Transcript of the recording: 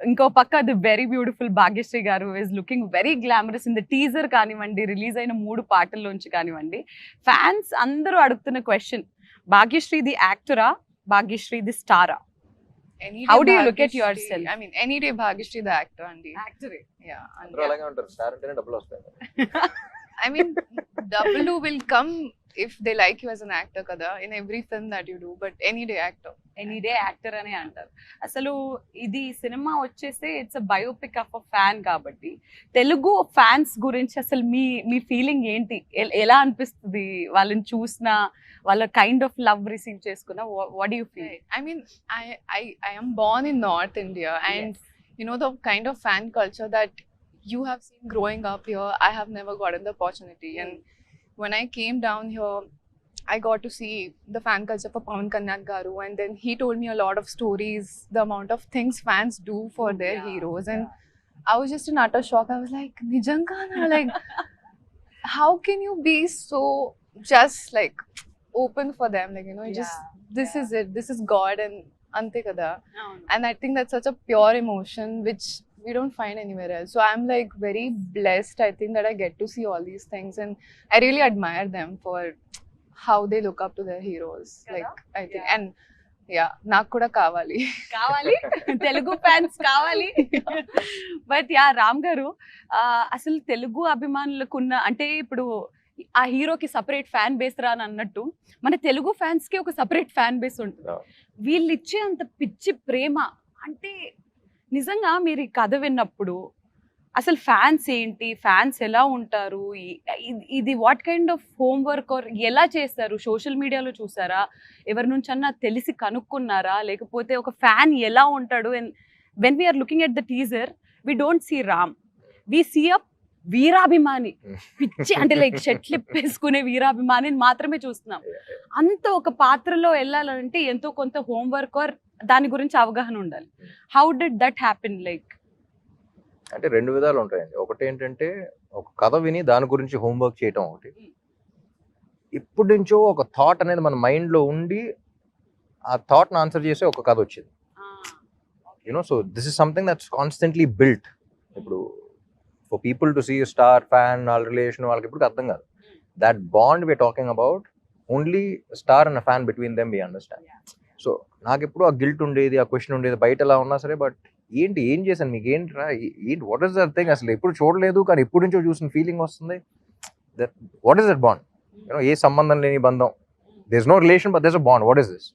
ఇంకో పక్క the very beautiful Bhagyashri garu is looking very glamorous in the teaser కానివ్వండి, release అయిన 3 పాటల్లోంచి కానివ్వండి. ఫ్యాన్స్ అందరూ అడుగుతున్న క్వశ్చన్, భాగ్యశ్రీ ది యాక్టరా, భాగ్యశ్రీ ది స్టారా? How do you look at yourself? I mean, any day Bhagyashree the actor and యాక్టరే. yeah. And అందరూ అలాగే ఉంటారు. స్టార్ అంటేనే డబ్బులు వస్తాయి. I mean, double will come if they like you as an actor, kada, in every film that you do. But any day actor. Any day actor అని అంటారు. అసలు ఇది సినిమా వచ్చేస్తే it's a biopic of a fan కాబట్టి Telugu fans గురించి అసలు మీ feeling ఏంటి? ఎలా అనిపిస్తుంది వాళ్ళని చూసిన, వాళ్ళ కైండ్ ఆఫ్ లవ్ రిసీవ్ చేసుకున్న? What do you feel? Right. I mean, I am born in North India, and you know the kind of fan culture that you have seen growing up here. I have never gotten the opportunity, and when I came down here, I got to see the fan culture for Pawan Kalyan garu, and then he told me a lot of stories, the amount of things fans do for their heroes, and I was just in utter shock. I was like, Nijanga na, like, how can you be so just like open for them, like, you know, just this is it, this is God, and ante kada. And I think that's such a pure emotion which we don't find anywhere else. So I'm like very blessed, I think, that I get to see all these things, and I really admire them for how they look up to their heroes. Like, I think, and yeah, నాకు కూడా కావాలి Telugu fans కావాలి. But yeah Ram గారు, అసలు తెలుగు అభిమానులకున్న, అంటే ఇప్పుడు ఆ హీరోకి సపరేట్ ఫ్యాన్ బేస్ రా అని అన్నట్టు మన తెలుగు ఫ్యాన్స్ కి ఒక సపరేట్ ఫ్యాన్ బేస్ ఉంటుంది. వీళ్ళు ఇచ్చే అంత పిచ్చి ప్రేమ, అంటే నిజంగా మీరు ఈ కథ విన్నప్పుడు అసలు ఫ్యాన్స్ ఏంటి, ఫ్యాన్స్ ఎలా ఉంటారు, ఇది what kind of homework are ఎలా చేస్తారు? సోషల్ మీడియాలో చూసారా, ఎవరి నుంచి అన్నా తెలిసి కనుక్కున్నారా, లేకపోతే ఒక ఫ్యాన్ ఎలా ఉంటాడు? And when we are looking at the teaser, we don't see Ram, we see a వీరాభిమాని, పిచ్చి అంటే లైక్ షర్ట్లు వేసుకునే వీరాభిమానిని మాత్రమే చూస్తున్నాం. అంత ఒక పాత్రలో వెళ్ళాలంటే ఎంతో కొంత హోంవర్క్ ఆర్ దాని గురించి అవగాహన ఉండాలి. How did that happen? Like అంటే 2 విధాలు ఉంటాయండి. ఒకటి ఏంటంటే ఒక కథ విని దాని గురించి హోంవర్క్ చేయటం ఒకటి. ఇప్పటి నుంచో ఒక థాట్ అనేది మన మైండ్లో ఉండి ఆ థాట్ని ఆన్సర్ చేసే ఒక కథ వచ్చింది. You know, so this is something that's constantly built. ఇప్పుడు for people to see star fan వాళ్ళ రిలేషన్ వాళ్ళకి ఇప్పుడు అర్థం కాదు. That bond we are talking about only star and fan, between them we understand. So నాకు ఎప్పుడు ఆ గిల్ట్ ఉండేది, ఆ క్వశ్చన్ ఉండేది, బయట ఎలా ఉన్నా సరే, బట్ ఏం చేశాను మీకు ఏంట్రా, ఏంటి, వాట్ ఈస్ దట్ థింగ్, అసలు ఎప్పుడు చూడలేదు కానీ ఎప్పుడు నుంచో చూసిన ఫీలింగ్ వస్తుంది. What is that bond? You know, ఏ సంబంధం లేని బంధం, there is no relation but there is a bond, what is this?